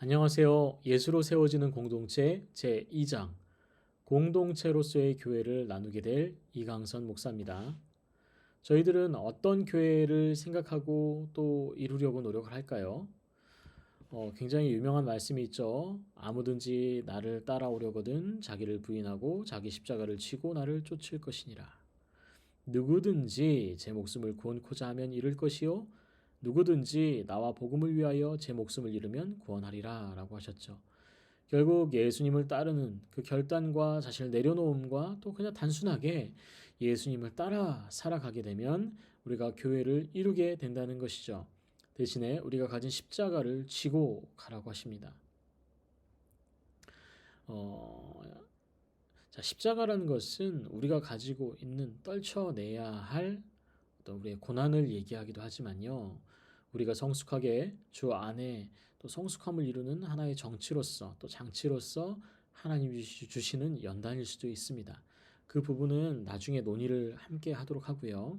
안녕하세요. 예수로 세워지는 공동체 제2장 공동체로서의 교회를 나누게 될 이강선 목사입니다. 저희들은 어떤 교회를 생각하고 또 이루려고 노력을 할까요? 굉장히 유명한 말씀이 있죠. 아무든지 나를 따라오려거든 자기를 부인하고 자기 십자가를 지고 나를 쫓을 것이니라. 누구든지 제 목숨을 구원코자 하면 잃을 것이요 누구든지 나와 복음을 위하여 제 목숨을 잃으면 구원하리라 라고 하셨죠. 결국 예수님을 따르는 그 결단과 자신을 내려놓음과 또 그냥 단순하게 예수님을 따라 살아가게 되면 우리가 교회를 이루게 된다는 것이죠. 대신에 우리가 가진 십자가를 지고 가라고 하십니다. 어, 자, 십자가라는 것은 우리가 가지고 있는 떨쳐내야 할 어떤 우리의 고난을 얘기하기도 하지만요. 우리가 성숙하게 주 안에 또 성숙함을 이루는 하나의 정치로서 또 장치로서 하나님이 주시는 연단일 수도 있습니다. 그 부분은 나중에 논의를 함께 하도록 하고요.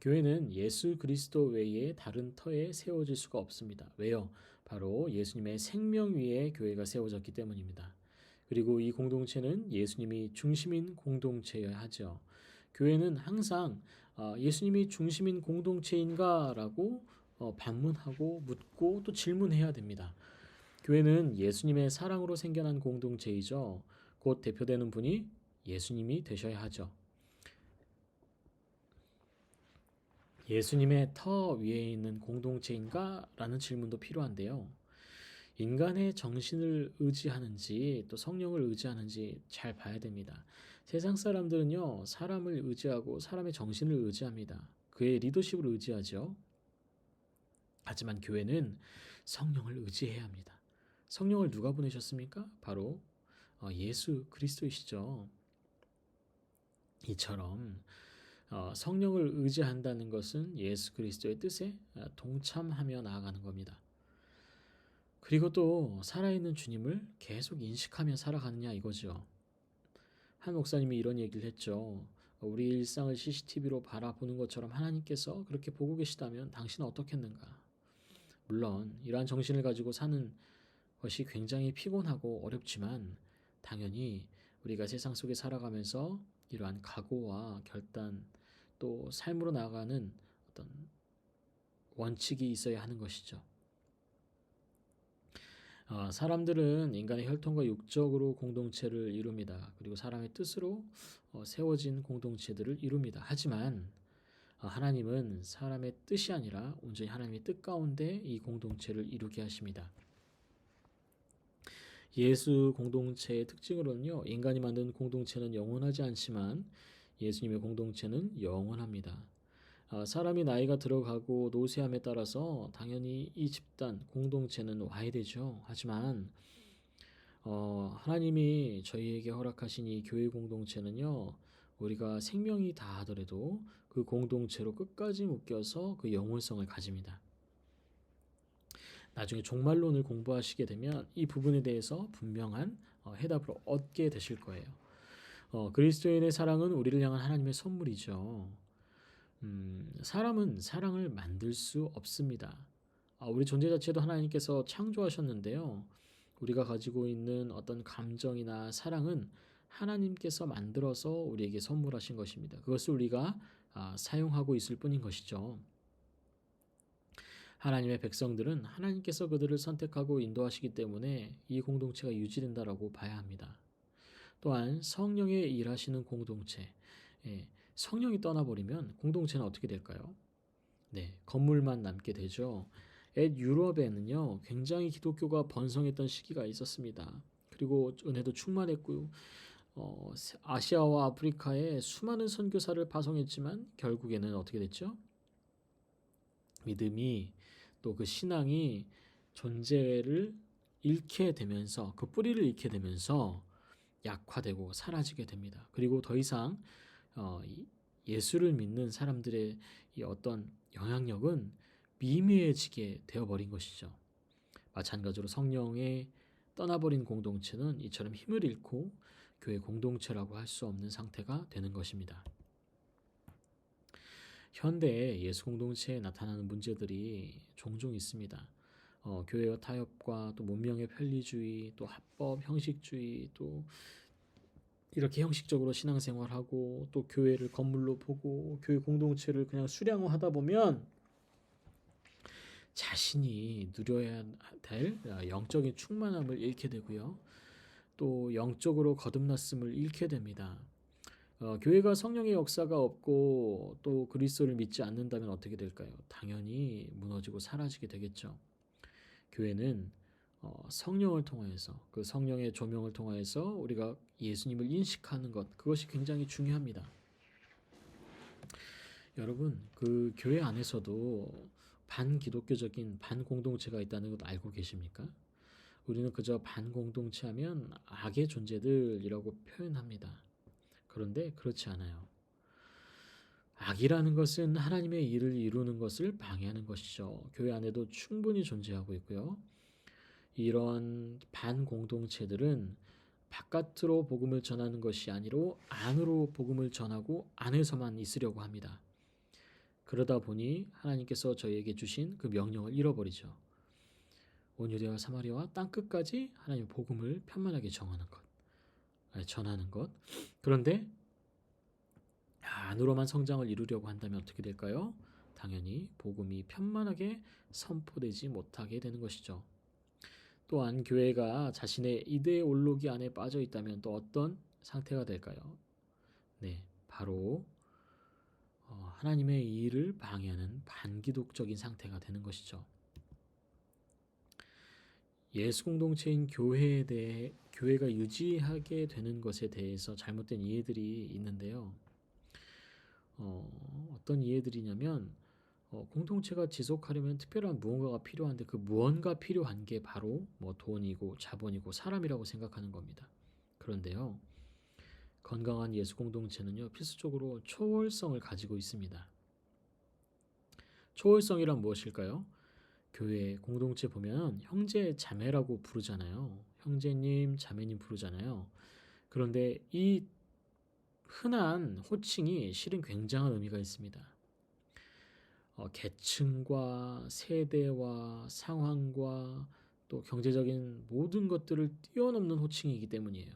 교회는 예수 그리스도 외에 다른 터에 세워질 수가 없습니다. 왜요? 바로 예수님의 생명 위에 교회가 세워졌기 때문입니다. 그리고 이 공동체는 예수님이 중심인 공동체여야 하죠. 교회는 항상 예수님이 중심인 공동체인가라고 반문하고 묻고 또 질문해야 됩니다. 교회는 예수님의 사랑으로 생겨난 공동체이죠. 곧 대표되는 분이 예수님이 되셔야 하죠. 예수님의 터 위에 있는 공동체인가? 라는 질문도 필요한데요. 인간의 정신을 의지하는지 또 성령을 의지하는지 잘 봐야 됩니다. 세상 사람들은요, 사람을 의지하고 사람의 정신을 의지합니다. 그의 리더십을 의지하죠. 하지만 교회는 성령을 의지해야 합니다. 성령을 누가 보내셨습니까? 바로 예수 그리스도이시죠. 이처럼 성령을 의지한다는 것은 예수 그리스도의 뜻에 동참하며 나아가는 겁니다. 그리고 또 살아있는 주님을 계속 인식하며 살아가느냐 이거죠. 한 목사님이 이런 얘기를 했죠. 우리 일상을 CCTV로 바라보는 것처럼 하나님께서 그렇게 보고 계시다면 당신은 어떻겠는가? 물론 이러한 정신을 가지고 사는 것이 굉장히 피곤하고 어렵지만 당연히 우리가 세상 속에 살아가면서 이러한 각오와 결단 또 삶으로 나아가는 어떤 원칙이 있어야 하는 것이죠. 사람들은 인간의 혈통과 육적으로 공동체를 이룹니다. 그리고 사람의 뜻으로 세워진 공동체들을 이룹니다. 하지만 하나님은 사람의 뜻이 아니라 온전히 하나님의 뜻 가운데 이 공동체를 이루게 하십니다. 예수 공동체의 특징으로는요, 인간이 만든 공동체는 영원하지 않지만 예수님의 공동체는 영원합니다. 사람이 나이가 들어가고 노쇠함에 따라서 당연히 이 집단 공동체는 와야 되죠. 하지만 하나님이 저희에게 허락하신 이 교회 공동체는요, 우리가 생명이 다하더라도 그 공동체로 끝까지 묶여서 그 영혼성을 가집니다. 나중에 종말론을 공부하시게 되면 이 부분에 대해서 분명한 해답을 얻게 되실 거예요. 그리스도인의 사랑은 우리를 향한 하나님의 선물이죠. 사람은 사랑을 만들 수 없습니다. 우리 존재 자체도 하나님께서 창조하셨는데요. 우리가 가지고 있는 어떤 감정이나 사랑은 하나님께서 만들어서 우리에게 선물하신 것입니다. 그것을 우리가 사용하고 있을 뿐인 것이죠. 하나님의 백성들은 하나님께서 그들을 선택하고 인도하시기 때문에 이 공동체가 유지된다라고 봐야 합니다. 또한 성령의 일하시는 공동체, 성령이 떠나버리면 공동체는 어떻게 될까요? 네, 건물만 남게 되죠. 옛 유럽에는요, 굉장히 기독교가 번성했던 시기가 있었습니다. 그리고 은혜도 충만했고요. 아시아와 아프리카에 수많은 선교사를 파송했지만 결국에는 어떻게 됐죠? 믿음이 또 그 신앙이 존재를 잃게 되면서 그 뿌리를 잃게 되면서 약화되고 사라지게 됩니다. 그리고 더 이상 예수를 믿는 사람들의 이 어떤 영향력은 미미해지게 되어버린 것이죠. 마찬가지로 성령의 떠나버린 공동체는 이처럼 힘을 잃고 교회 공동체라고 할 수 없는 상태가 되는 것입니다. 현대의 예수 공동체에 나타나는 문제들이 종종 있습니다. 교회와 타협과 또 문명의 편리주의, 또 합법 형식주의, 또 이렇게 형식적으로 신앙생활하고 또 교회를 건물로 보고 교회 공동체를 그냥 수량화하다 보면 자신이 누려야 될 영적인 충만함을 잃게 되고요. 또 영적으로 거듭났음을 잃게 됩니다. 교회가 성령의 역사가 없고 또 그리스도를 믿지 않는다면 어떻게 될까요? 당연히 무너지고 사라지게 되겠죠. 교회는 성령을 통하여서 그 성령의 조명을 통하여서 우리가 예수님을 인식하는 것, 그것이 굉장히 중요합니다. 여러분, 그 교회 안에서도 반기독교적인 반공동체가 있다는 것 알고 계십니까? 우리는 그저 반공동체 하면 악의 존재들이라고 표현합니다. 그런데 그렇지 않아요. 악이라는 것은 하나님의 일을 이루는 것을 방해하는 것이죠. 교회 안에도 충분히 존재하고 있고요. 이런 반공동체들은 바깥으로 복음을 전하는 것이 아니로 안으로 복음을 전하고 안에서만 있으려고 합니다. 그러다 보니 하나님께서 저희에게 주신 그 명령을 잃어버리죠. 온 유대와 사마리아와 땅끝까지 하나님의 복음을 편만하게 전하는 것. 그런데 안으로만 성장을 이루려고 한다면 어떻게 될까요? 당연히 복음이 편만하게 선포되지 못하게 되는 것이죠. 또한 교회가 자신의 이데올로기 안에 빠져 있다면 또 어떤 상태가 될까요? 네, 바로 하나님의 일을 방해하는 반기독적인 상태가 되는 것이죠. 예수 공동체인 교회에 대해 교회가 유지하게 되는 것에 대해서 잘못된 이해들이 있는데요. 어떤 이해들이냐면 공동체가 지속하려면 특별한 무언가가 필요한데 그 무언가 필요한 게 바로 뭐 돈이고 자본이고 사람이라고 생각하는 겁니다. 그런데요. 건강한 예수 공동체는요. 필수적으로 초월성을 가지고 있습니다. 초월성이란 무엇일까요? 교회 공동체 보면 형제 자매라고 부르잖아요. 형제님, 자매님 부르잖아요. 그런데 이 흔한 호칭이 실은 굉장한 의미가 있습니다. 계층과 세대와 상황과 또 경제적인 모든 것들을 뛰어넘는 호칭이기 때문이에요.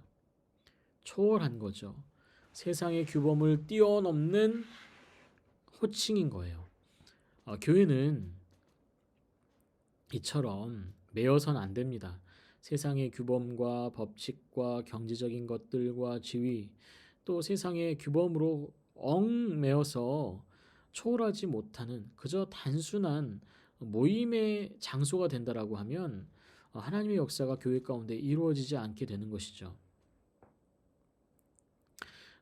초월한 거죠. 세상의 규범을 뛰어넘는 호칭인 거예요. 교회는 이처럼 매여선 안 됩니다. 세상의 규범과 법칙과 경제적인 것들과 지위, 또 세상의 규범으로 얽매여서 초월하지 못하는 그저 단순한 모임의 장소가 된다라고 하면 하나님의 역사가 교회 가운데 이루어지지 않게 되는 것이죠.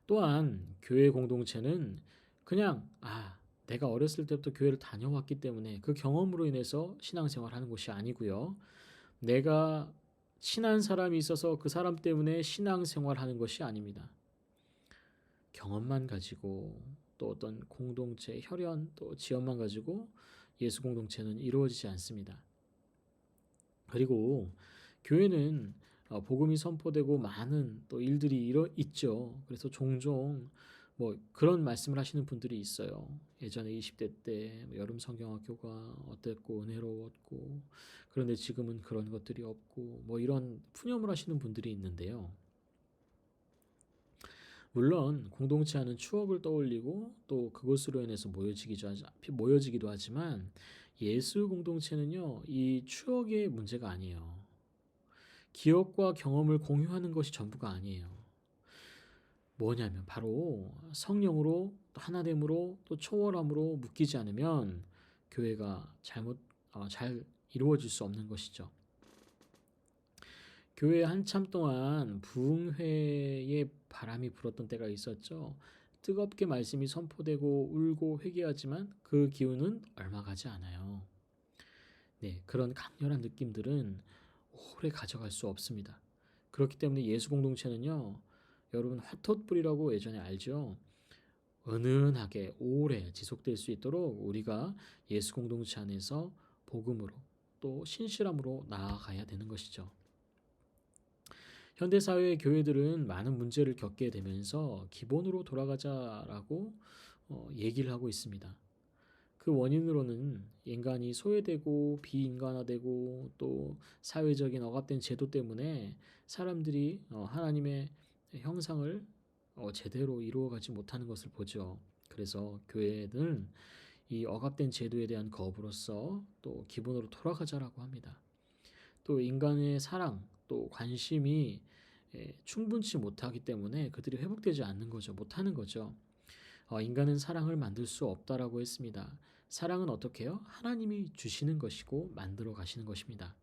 또한 교회 공동체는 그냥 내가 어렸을 때부터 교회를 다녀왔기 때문에 그 경험으로 인해서 신앙생활하는 것이 아니고요. 내가 친한 사람이 있어서 그 사람 때문에 신앙생활하는 것이 아닙니다. 경험만 가지고 또 어떤 공동체, 혈연, 또 지연만 가지고 예수 공동체는 이루어지지 않습니다. 그리고 교회는 복음이 선포되고 많은 또 일들이 있죠. 그래서 종종 뭐 그런 말씀을 하시는 분들이 있어요. 예전에 20대 때 여름 성경학교가 어땠고 은혜로웠고 그런데 지금은 그런 것들이 없고 뭐 이런 푸념을 하시는 분들이 있는데요. 물론 공동체 안은 추억을 떠올리고 또 그것으로 인해서 모여지기도 하지만 예수 공동체는요. 이 추억의 문제가 아니에요. 기억과 경험을 공유하는 것이 전부가 아니에요. 뭐냐면 바로 성령으로 또 하나됨으로 또 초월함으로 묶이지 않으면 교회가 잘 이루어질 수 없는 것이죠. 교회에 한참 동안 부흥회의 바람이 불었던 때가 있었죠. 뜨겁게 말씀이 선포되고 울고 회개하지만 그 기운은 얼마 가지 않아요. 네, 그런 강렬한 느낌들은 오래 가져갈 수 없습니다. 그렇기 때문에 예수 공동체는요. 여러분 화톳불이라고 예전에 알죠? 은은하게 오래 지속될 수 있도록 우리가 예수 공동체 안에서 복음으로 또 신실함으로 나아가야 되는 것이죠. 현대사회의 교회들은 많은 문제를 겪게 되면서 기본으로 돌아가자라고 얘기를 하고 있습니다. 그 원인으로는 인간이 소외되고 비인간화되고 또 사회적인 억압된 제도 때문에 사람들이 하나님의 형상을 제대로 이루어가지 못하는 것을 보죠. 그래서 교회는 이 억압된 제도에 대한 거부로서 또 기본으로 돌아가자라고 합니다. 또 인간의 사랑, 또 관심이 충분치 못하기 때문에 그들이 회복되지 않는 거죠. 못하는 거죠. 인간은 사랑을 만들 수 없다라고 했습니다. 사랑은 어떻게 해요? 하나님이 주시는 것이고 만들어 가시는 것입니다.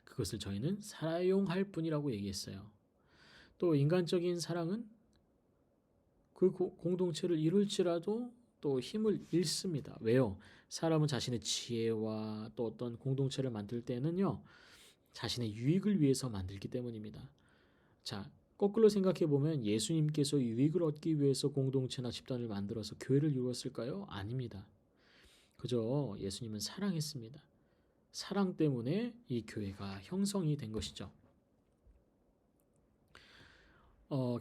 그것을 저희는 사용할 뿐이라고 얘기했어요. 또 인간적인 사랑은 그 공동체를 이룰지라도 또 힘을 잃습니다. 왜요? 사람은 자신의 지혜와 또 어떤 공동체를 만들 때는요, 자신의 유익을 위해서 만들기 때문입니다. 자, 거꾸로 생각해 보면 예수님께서 유익을 얻기 위해서 공동체나 집단을 만들어서 교회를 이루었을까요? 아닙니다. 그저 예수님은 사랑했습니다. 사랑 때문에 이 교회가 형성이 된 것이죠.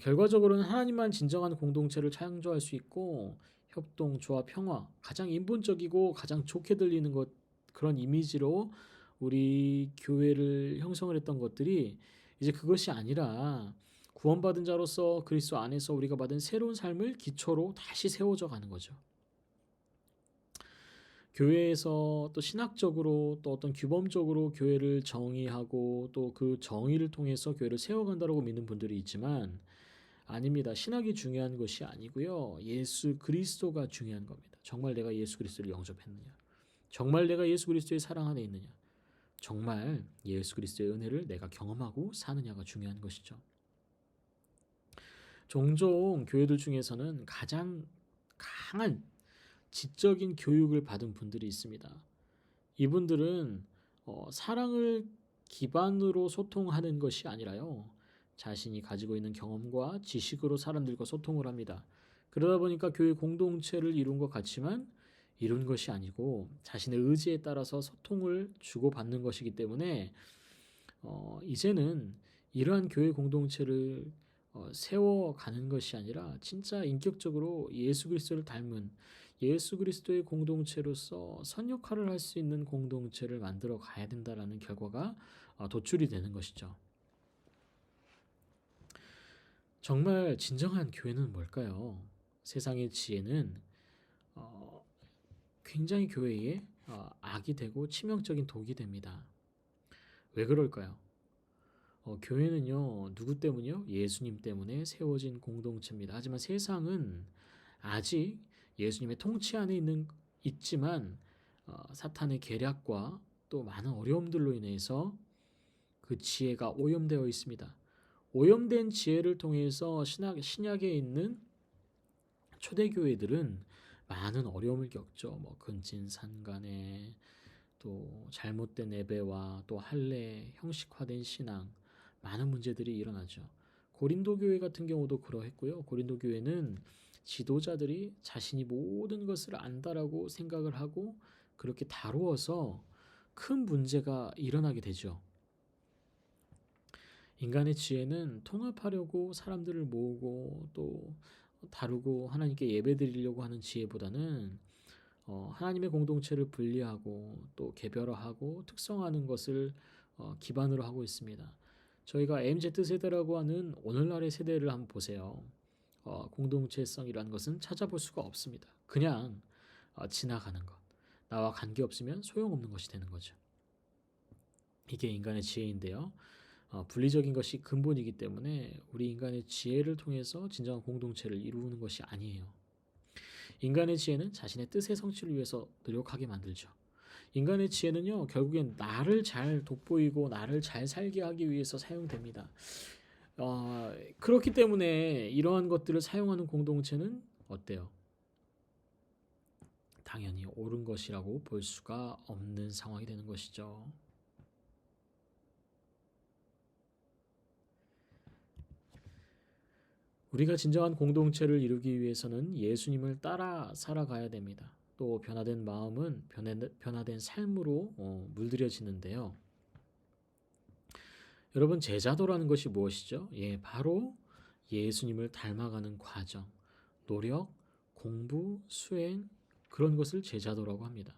결과적으로는 하나님만 진정한 공동체를 창조할 수 있고 협동, 조화, 평화, 가장 인본적이고 가장 좋게 들리는 것, 그런 이미지로 우리 교회를 형성을 했던 것들이 이제 그것이 아니라 구원받은 자로서 그리스도 안에서 우리가 받은 새로운 삶을 기초로 다시 세워져 가는 거죠. 교회에서 또 신학적으로 또 어떤 규범적으로 교회를 정의하고 또 그 정의를 통해서 교회를 세워간다고 믿는 분들이 있지만 아닙니다. 신학이 중요한 것이 아니고요. 예수 그리스도가 중요한 겁니다. 정말 내가 예수 그리스도를 영접했느냐? 정말 내가 예수 그리스도의 사랑 안에 있느냐? 정말 예수 그리스도의 은혜를 내가 경험하고 사느냐가 중요한 것이죠. 종종 교회들 중에서는 가장 강한 지적인 교육을 받은 분들이 있습니다. 이분들은 사랑을 기반으로 소통하는 것이 아니라요. 자신이 가지고 있는 경험과 지식으로 사람들과 소통을 합니다. 그러다 보니까 교회 공동체를 이룬 것 같지만 이룬 것이 아니고 자신의 의지에 따라서 소통을 주고받는 것이기 때문에 이제는 이러한 교회 공동체를 세워가는 것이 아니라 진짜 인격적으로 예수 그리스도를 닮은 예수 그리스도의 공동체로서 선 역할을 할 수 있는 공동체를 만들어 가야 된다라는 결과가 도출이 되는 것이죠. 정말 진정한 교회는 뭘까요? 세상의 지혜는 굉장히 교회에 악이 되고 치명적인 독이 됩니다. 왜 그럴까요? 교회는요, 누구 때문이요? 예수님 때문에 세워진 공동체입니다. 하지만 세상은 아직 예수님의 통치 안에 있지만 사탄의 계략과 또 많은 어려움들로 인해서 그 지혜가 오염되어 있습니다. 오염된 지혜를 통해서 신약에 있는 초대교회들은 많은 어려움을 겪죠. 근친산간에 또 잘못된 예배와 또 할례, 형식화된 신앙, 많은 문제들이 일어나죠. 고린도 교회 같은 경우도 그러했고요. 고린도 교회는 지도자들이 자신이 모든 것을 안다라고 생각을 하고 그렇게 다루어서 큰 문제가 일어나게 되죠. 인간의 지혜는 통합하려고 사람들을 모으고 또 다루고 하나님께 예배드리려고 하는 지혜보다는 하나님의 공동체를 분리하고 또 개별화하고 특성화하는 것을 기반으로 하고 있습니다. 저희가 MZ세대라고 하는 오늘날의 세대를 한번 보세요. 공동체성이라는 것은 찾아볼 수가 없습니다. 그냥 지나가는 것. 나와 관계없으면 소용없는 것이 되는 거죠. 이게 인간의 지혜인데요. 분리적인 것이 근본이기 때문에 우리 인간의 지혜를 통해서 진정한 공동체를 이루는 것이 아니에요. 인간의 지혜는 자신의 뜻의 성취를 위해서 노력하게 만들죠. 인간의 지혜는요, 결국엔 나를 잘 돋보이고 나를 잘 살게 하기 위해서 사용됩니다. 그렇기 때문에 이러한 것들을 사용하는 공동체는 어때요? 당연히 옳은 것이라고 볼 수가 없는 상황이 되는 것이죠. 우리가 진정한 공동체를 이루기 위해서는 예수님을 따라 살아가야 됩니다. 또 변화된 마음은 변화된 삶으로 물들여지는데요. 여러분, 제자도라는 것이 무엇이죠? 바로 예수님을 닮아가는 과정, 노력, 공부, 수행, 그런 것을 제자도라고 합니다.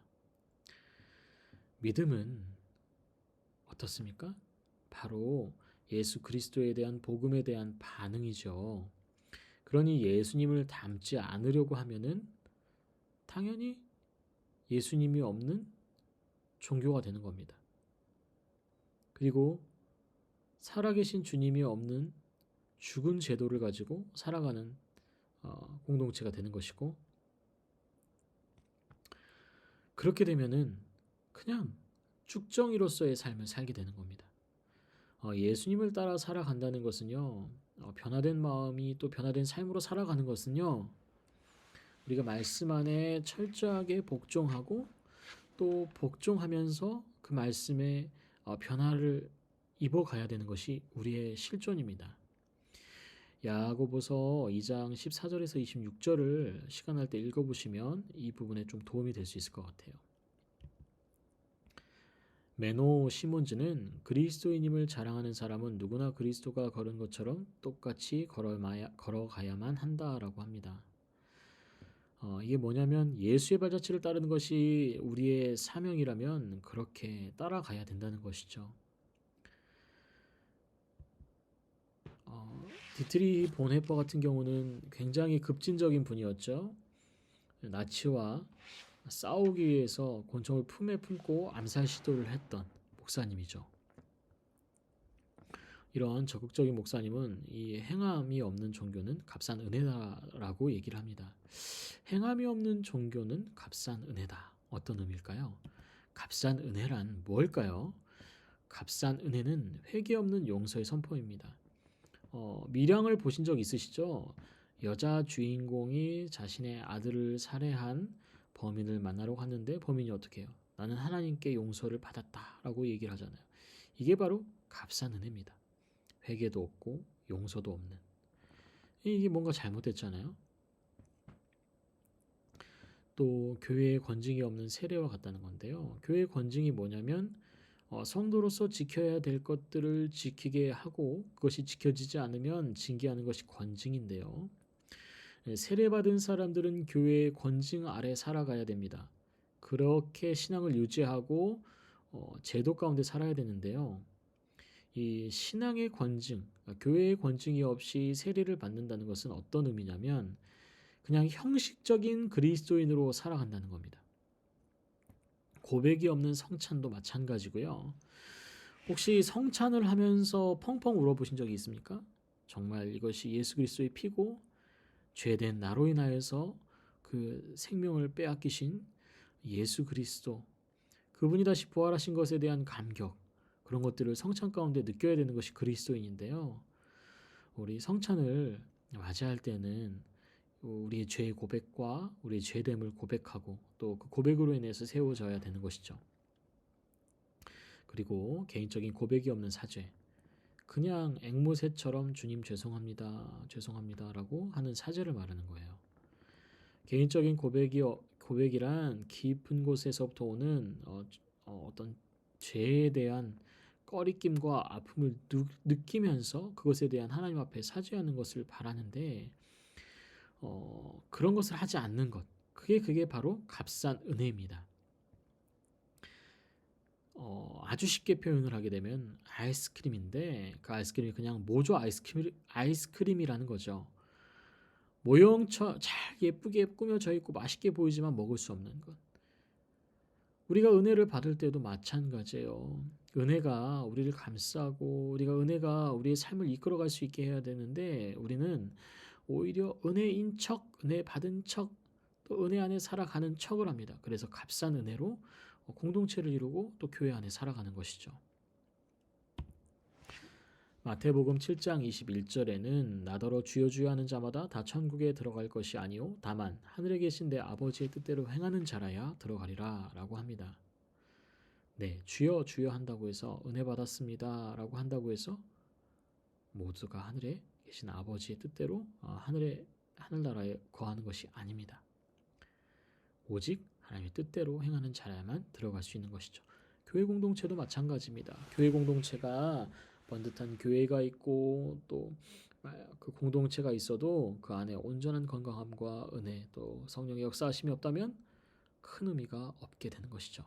믿음은 어떻습니까? 바로 예수 그리스도에 대한 복음에 대한 반응이죠. 그러니 예수님을 닮지 않으려고 하면은 당연히 예수님이 없는 종교가 되는 겁니다. 그리고 살아계신 주님이 없는 죽은 제도를 가지고 살아가는 공동체가 되는 것이고, 그렇게 되면은 그냥 쭉정이로서의 삶을 살게 되는 겁니다. 예수님을 따라 살아간다는 것은요, 변화된 마음이 또 변화된 삶으로 살아가는 것은요, 우리가 말씀 안에 철저하게 복종하고 또 복종하면서 그 말씀에 변화를 입어가야 되는 것이 우리의 실존입니다. 야고보서 2장 14절에서 26절을 시간 날 때 읽어보시면 이 부분에 좀 도움이 될 수 있을 것 같아요. 메노 시몬즈는 그리스도인임을 자랑하는 사람은 누구나 그리스도가 걸은 것처럼 똑같이 걸어가야만 한다라고 합니다. 이게 뭐냐면 예수의 발자취를 따르는 것이 우리의 사명이라면 그렇게 따라가야 된다는 것이죠. 디트리 본헤퍼 같은 경우는 굉장히 급진적인 분이었죠. 나치와 싸우기 위해서 권총을 품에 품고 암살 시도를 했던 목사님이죠. 이런 적극적인 목사님은 이 행함이 없는 종교는 값싼 은혜다라고 얘기를 합니다. 행함이 없는 종교는 값싼 은혜다. 어떤 의미일까요? 값싼 은혜란 뭘까요? 값싼 은혜는 회개 없는 용서의 선포입니다. 밀양을 보신 적 있으시죠? 여자 주인공이 자신의 아들을 살해한 범인을 만나러 갔는데 범인이 어떻게 해요? 나는 하나님께 용서를 받았다라고 얘기를 하잖아요. 이게 바로 값싼 은혜입니다. 회개도 없고 용서도 없는. 이게 뭔가 잘못됐잖아요. 또 교회의 권징이 없는 세례와 같다는 건데요. 교회의 권징이 뭐냐면 성도로서 지켜야 될 것들을 지키게 하고 그것이 지켜지지 않으면 징계하는 것이 권징인데요. 세례받은 사람들은 교회의 권징 아래 살아가야 됩니다. 그렇게 신앙을 유지하고 제도 가운데 살아야 되는데요. 이 신앙의 권징, 교회의 권징이 없이 세례를 받는다는 것은 어떤 의미냐면 그냥 형식적인 그리스도인으로 살아간다는 겁니다. 고백이 없는 성찬도 마찬가지고요. 혹시 성찬을 하면서 펑펑 울어보신 적이 있습니까? 정말 이것이 예수 그리스도의 피고 죄된 나로 인하여서 그 생명을 빼앗기신 예수 그리스도, 그분이 다시 부활하신 것에 대한 감격, 그런 것들을 성찬 가운데 느껴야 되는 것이 그리스도인인데요. 우리 성찬을 맞이할 때는 우리의 죄의 고백과 우리의 죄됨을 고백하고 또 그 고백으로 인해서 세워져야 되는 것이죠. 그리고 개인적인 고백이 없는 사죄, 그냥 앵무새처럼 주님 죄송합니다, 죄송합니다라고 하는 사죄를 말하는 거예요. 개인적인 고백이란 깊은 곳에서부터 오는 어떤 죄에 대한 꺼리낌과 아픔을 느끼면서 그것에 대한 하나님 앞에 사죄하는 것을 바라는데 그런 것을 하지 않는 것, 그게 바로 값싼 은혜입니다. 아주 쉽게 표현을 하게 되면 아이스크림인데 그 아이스크림이 그냥 모조 아이스크림이라는 거죠. 잘 예쁘게 꾸며져 있고 맛있게 보이지만 먹을 수 없는 것. 우리가 은혜를 받을 때도 마찬가지예요. 은혜가 우리를 감싸고 은혜가 우리의 삶을 이끌어갈 수 있게 해야 되는데 우리는 오히려 은혜인 척, 은혜 받은 척, 또 은혜 안에 살아가는 척을 합니다. 그래서 값싼 은혜로 공동체를 이루고 또 교회 안에 살아가는 것이죠. 마태복음 7장 21절에는 나더러 주여 주여 하는 자마다 다 천국에 들어갈 것이 아니요 다만 하늘에 계신 내 아버지의 뜻대로 행하는 자라야 들어가리라 라고 합니다. 네, 주여 주여 한다고 해서 은혜 받았습니다 라고 한다고 해서 모두가 하늘에 계신 아버지의 뜻대로 하늘나라에 거하는 것이 아닙니다. 오직 하나님의 뜻대로 행하는 자라야만 들어갈 수 있는 것이죠. 교회 공동체도 마찬가지입니다. 교회 공동체가 번듯한 교회가 있고 또 그 공동체가 있어도 그 안에 온전한 건강함과 은혜 또 성령의 역사하심이 없다면 큰 의미가 없게 되는 것이죠.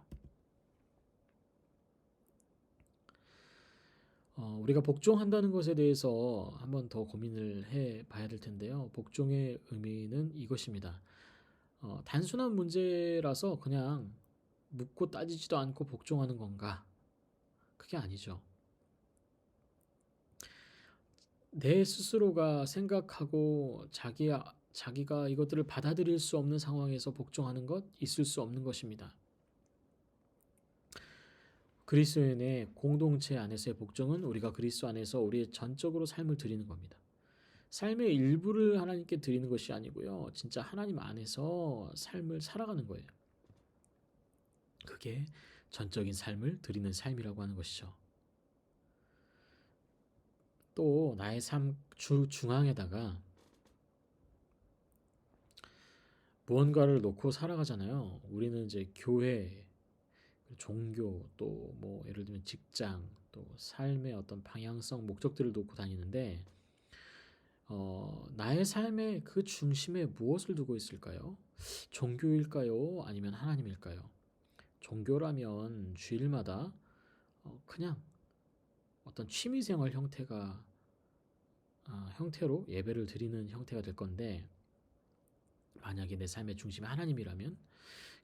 우리가 복종한다는 것에 대해서 한번 더 고민을 해 봐야 될 텐데요. 복종의 의미는 이것입니다. 단순한 문제라서 그냥 묻고 따지지도 않고 복종하는 건가? 그게 아니죠. 내 스스로가 생각하고 자기가 이것들을 받아들일 수 없는 상황에서 복종하는 것 있을 수 없는 것입니다. 그리스도인의 공동체 안에서의 복종은 우리가 그리스도 안에서 우리의 전적으로 삶을 드리는 겁니다. 삶의 일부를 하나님께 드리는 것이 아니고요. 진짜 하나님 안에서 삶을 살아가는 거예요. 그게 전적인 삶을 드리는 삶이라고 하는 것이죠. 또 나의 삶 중앙에다가 무언가를 놓고 살아가잖아요. 우리는 이제 교회, 종교, 또 뭐 예를 들면 직장, 또 삶의 어떤 방향성, 목적들을 놓고 다니는데 나의 삶의 그 중심에 무엇을 두고 있을까요? 종교일까요? 아니면 하나님일까요? 종교라면 주일마다 그냥 어떤 취미생활 형태로 예배를 드리는 형태가 될 건데, 만약에 내 삶의 중심이 하나님이라면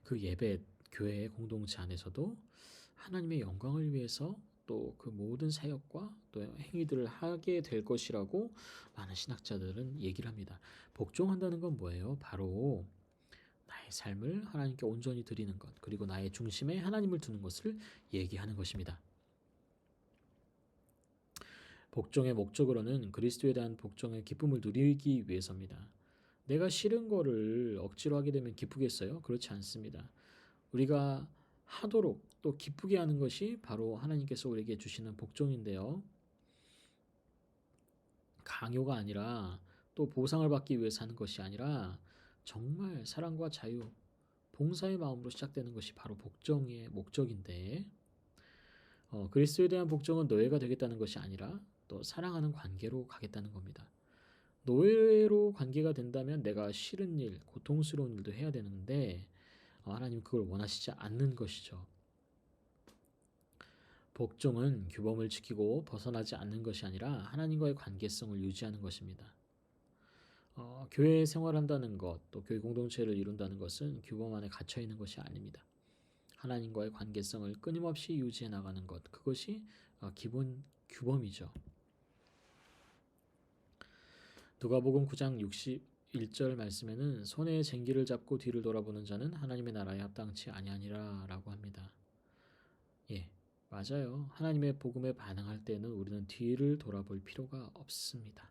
그 예배, 교회의 공동체 안에서도 하나님의 영광을 위해서 또 그 모든 사역과 또 행위들을 하게 될 것이라고 많은 신학자들은 얘기를 합니다. 복종한다는 건 뭐예요? 바로 나의 삶을 하나님께 온전히 드리는 것, 그리고 나의 중심에 하나님을 두는 것을 얘기하는 것입니다. 복종의 목적으로는 그리스도에 대한 복종의 기쁨을 누리기 위해서입니다. 내가 싫은 거를 억지로 하게 되면 기쁘겠어요? 그렇지 않습니다. 우리가 하도록 또 기쁘게 하는 것이 바로 하나님께서 우리에게 주시는 복종인데요. 강요가 아니라 또 보상을 받기 위해서 하는 것이 아니라 정말 사랑과 자유, 봉사의 마음으로 시작되는 것이 바로 복종의 목적인데, 그리스도에 대한 복종은 노예가 되겠다는 것이 아니라 또 사랑하는 관계로 가겠다는 겁니다. 노예로 관계가 된다면 내가 싫은 일, 고통스러운 일도 해야 되는데 하나님 그걸 원하시지 않는 것이죠. 복종은 규범을 지키고 벗어나지 않는 것이 아니라 하나님과의 관계성을 유지하는 것입니다. 교회 생활한다는 것, 또 교회 공동체를 이룬다는 것은 규범 안에 갇혀 있는 것이 아닙니다. 하나님과의 관계성을 끊임없이 유지해 나가는 것, 그것이 기본 규범이죠. 누가복음 9장 61절 말씀에는 손에 쟁기를 잡고 뒤를 돌아보는 자는 하나님의 나라에 합당치 아니하니라 라고 합니다. 예, 맞아요. 하나님의 복음에 반응할 때는 우리는 뒤를 돌아볼 필요가 없습니다.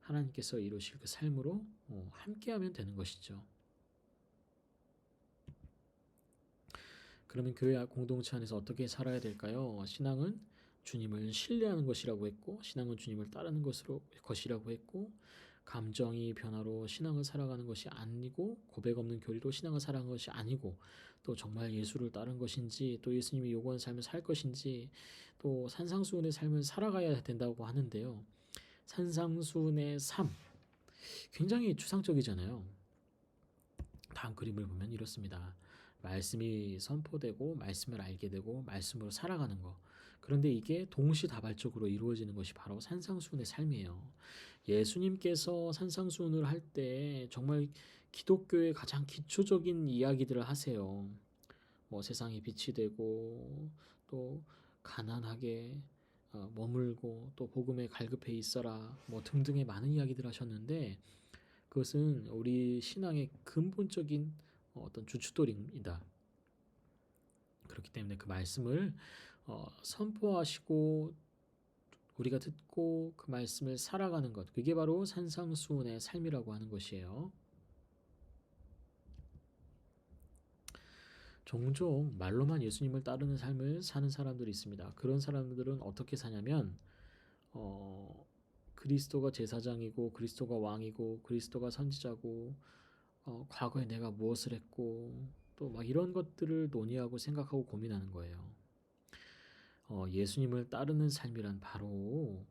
하나님께서 이루실 그 삶으로 함께하면 되는 것이죠. 그러면 교회 공동체 안에서 어떻게 살아야 될까요? 신앙은 주님을 신뢰하는 것이라고 했고, 신앙은 주님을 따르는 것이라고 했고, 감정이 변화로 신앙을 살아가는 것이 아니고, 고백 없는 교리로 신앙을 살아가는 것이 아니고, 또 정말 예수를 따른 것인지, 또 예수님이 요구하는 삶을 살 것인지, 또 산상수훈의 삶을 살아가야 된다고 하는데요. 산상수훈의 삶, 굉장히 추상적이잖아요. 다음 그림을 보면 이렇습니다. 말씀이 선포되고 말씀을 알게 되고 말씀으로 살아가는 것. 그런데 이게 동시다발적으로 이루어지는 것이 바로 산상수훈의 삶이에요. 예수님께서 산상수훈을 할 때 정말 기독교의 가장 기초적인 이야기들을 하세요. 뭐 세상이 빛이 되고 또 가난하게 머물고 또 복음에 갈급해 있어라 뭐 등등의 많은 이야기들 하셨는데, 그것은 우리 신앙의 근본적인 어떤 주춧돌입니다. 그렇기 때문에 그 말씀을 선포하시고 우리가 듣고 그 말씀을 살아가는 것, 그게 바로 산상수훈의 삶이라고 하는 것이에요. 종종 말로만 예수님을 따르는 삶을 사는 사람들이 있습니다. 그런 사람들은 어떻게 사냐면 그리스도가 제사장이고 그리스도가 왕이고 그리스도가 선지자고 과거에 내가 무엇을 했고 또 막 이런 것들을 논의하고 생각하고 고민하는 거예요. 예수님을 따르는 삶이란 바로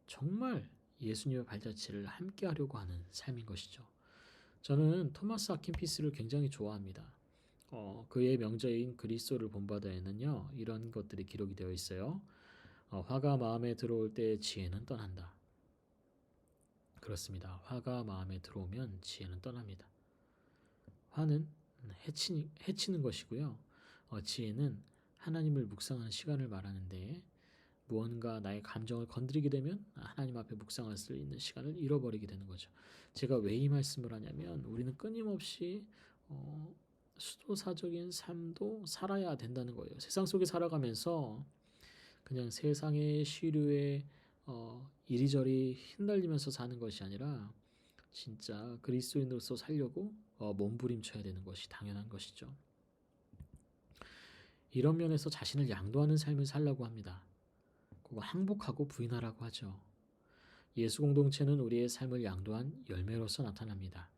정말 예수님의 발자취를 함께 하려고 하는 삶인 것이죠. 저는 토마스 아킨피스를 굉장히 좋아합니다. 그의 명제인 그리스도를 본바다에는요 이런 것들이 기록이 되어 있어요. 화가 마음에 들어올 때 지혜는 떠난다. 그렇습니다. 화가 마음에 들어오면 지혜는 떠납니다. 화는 해치는 것이고요. 지혜는 하나님을 묵상하는 시간을 말하는데 무언가 나의 감정을 건드리게 되면 하나님 앞에 묵상할 수 있는 시간을 잃어버리게 되는 거죠. 제가 왜 이 말씀을 하냐면 우리는 끊임없이 수도사적인 삶도 살아야 된다는 거예요. 세상 속에 살아가면서 그냥 세상의 시류에 이리저리 휘날리면서 사는 것이 아니라 진짜 그리스도인으로서 살려고 몸부림쳐야 되는 것이 당연한 것이죠. 이런 면에서 자신을 양도하는 삶을 살라고 합니다. 그거 항복하고 부인하라고 하죠. 예수 공동체는 우리의 삶을 양도한 열매로서 나타납니다.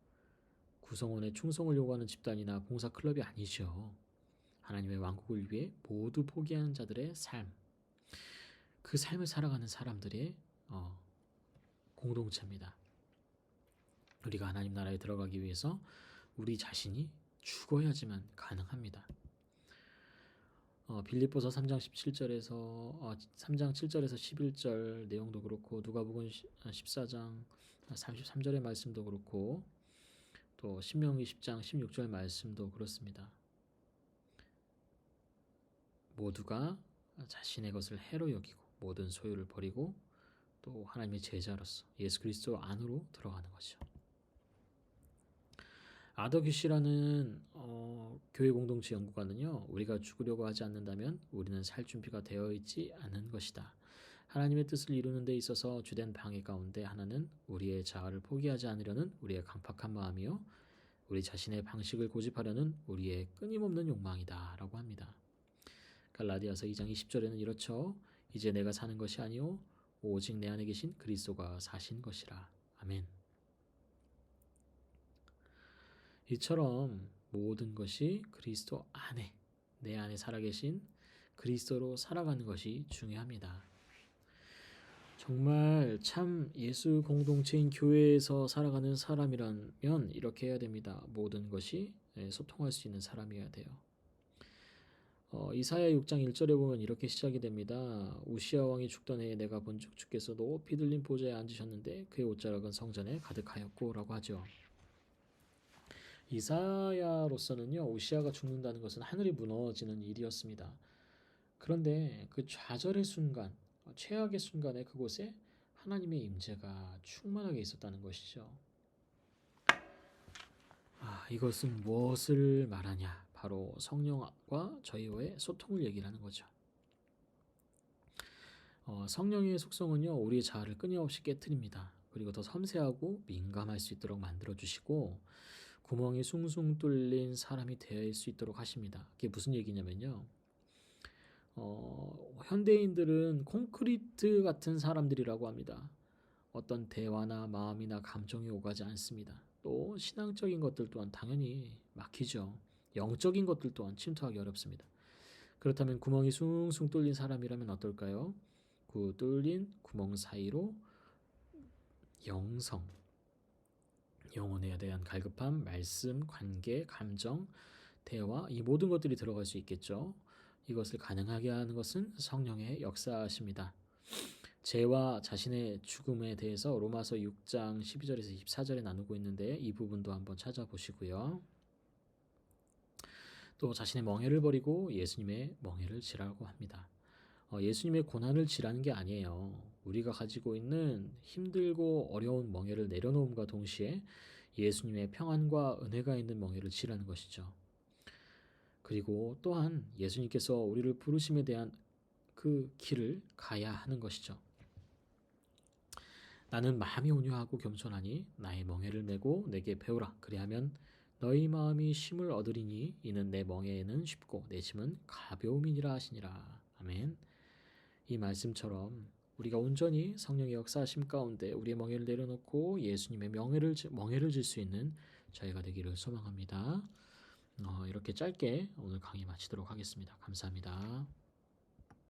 구성원의 충성을 요구하는 집단이나 봉사 클럽이 아니죠. 하나님의 왕국을 위해 모두 포기하는 자들의 삶, 그 삶을 살아가는 사람들의 공동체입니다. 우리가 하나님 나라에 들어가기 위해서 우리 자신이 죽어야지만 가능합니다. 빌립보서 3장 17절에서 3장 7절에서 11절 내용도 그렇고 누가복음 14장 33절의 말씀도 그렇고 또 신명기 10장 16절 말씀도 그렇습니다. 모두가 자신의 것을 해로 여기고 모든 소유를 버리고 또 하나님의 제자로서 예수 그리스도 안으로 들어가는 것이죠. 아더귀시라는 교회 공동체 연구가는요, 우리가 죽으려고 하지 않는다면 우리는 살 준비가 되어 있지 않은 것이다. 하나님의 뜻을 이루는 데 있어서 주된 방해 가운데 하나는 우리의 자아를 포기하지 않으려는 우리의 강팍한 마음이요, 우리 자신의 방식을 고집하려는 우리의 끊임없는 욕망이다 라고 합니다. 갈라디아서 2장 20절에는 이렇죠. 이제 내가 사는 것이 아니요 오직 내 안에 계신 그리스도가 사신 것이라. 아멘. 이처럼 모든 것이 그리스도 안에, 내 안에 살아계신 그리스도로 살아가는 것이 중요합니다. 정말 참 예수 공동체인 교회에서 살아가는 사람이라면 이렇게 해야 됩니다. 모든 것이 소통할 수 있는 사람이어야 돼요. 이사야 6장 1절에 보면 이렇게 시작이 됩니다. 우시아 왕이 죽던 해에 내가 본즉 주께서 높이 들린 보좌에 앉으셨는데 그의 옷자락은 성전에 가득하였고 라고 하죠. 이사야로서는요, 우시아가 죽는다는 것은 하늘이 무너지는 일이었습니다. 그런데 그 좌절의 순간, 최악의 순간에 그곳에 하나님의 임재가 충만하게 있었다는 것이죠. 이것은 무엇을 말하냐? 바로 성령과 저희와의 소통을 얘기하는 거죠. 성령의 속성은요, 우리의 자아를 끊임없이 깨트립니다. 그리고 더 섬세하고 민감할 수 있도록 만들어주시고 구멍이 숭숭 뚫린 사람이 될 수 있도록 하십니다. 그게 무슨 얘기냐면요. 현대인들은 콘크리트 같은 사람들이라고 합니다. 어떤 대화나 마음이나 감정이 오가지 않습니다. 또 신앙적인 것들 또한 당연히 막히죠. 영적인 것들 또한 침투하기 어렵습니다. 그렇다면 구멍이 숭숭 뚫린 사람이라면 어떨까요? 그 뚫린 구멍 사이로 영혼에 대한 갈급함, 말씀, 관계, 감정, 대화, 이 모든 것들이 들어갈 수 있겠죠. 이것을 가능하게 하는 것은 성령의 역사십니다. 죄와 자신의 죽음에 대해서 로마서 6장 12절에서 24절에 나누고 있는데 이 부분도 한번 찾아보시고요. 또 자신의 멍에를 버리고 예수님의 멍에를 지라고 합니다. 예수님의 고난을 지라는 게 아니에요. 우리가 가지고 있는 힘들고 어려운 멍에를 내려놓음과 동시에 예수님의 평안과 은혜가 있는 멍에를 지라는 것이죠. 그리고 또한 예수님께서 우리를 부르심에 대한 그 길을 가야 하는 것이죠. 나는 마음이 온유하고 겸손하니 나의 멍에를 메고 내게 배우라. 그리하면 너희 마음이 쉼을 얻으리니 이는 내 멍에는 쉽고 내 짐은 가벼움이니라 하시니라. 아멘. 이 말씀처럼 우리가 온전히 성령의 역사하심 가운데 우리의 멍에를 내려놓고 예수님의 멍에를 질 수 있는 저희가 되기를 소망합니다. 이렇게 짧게 오늘 강의 마치도록 하겠습니다. 감사합니다.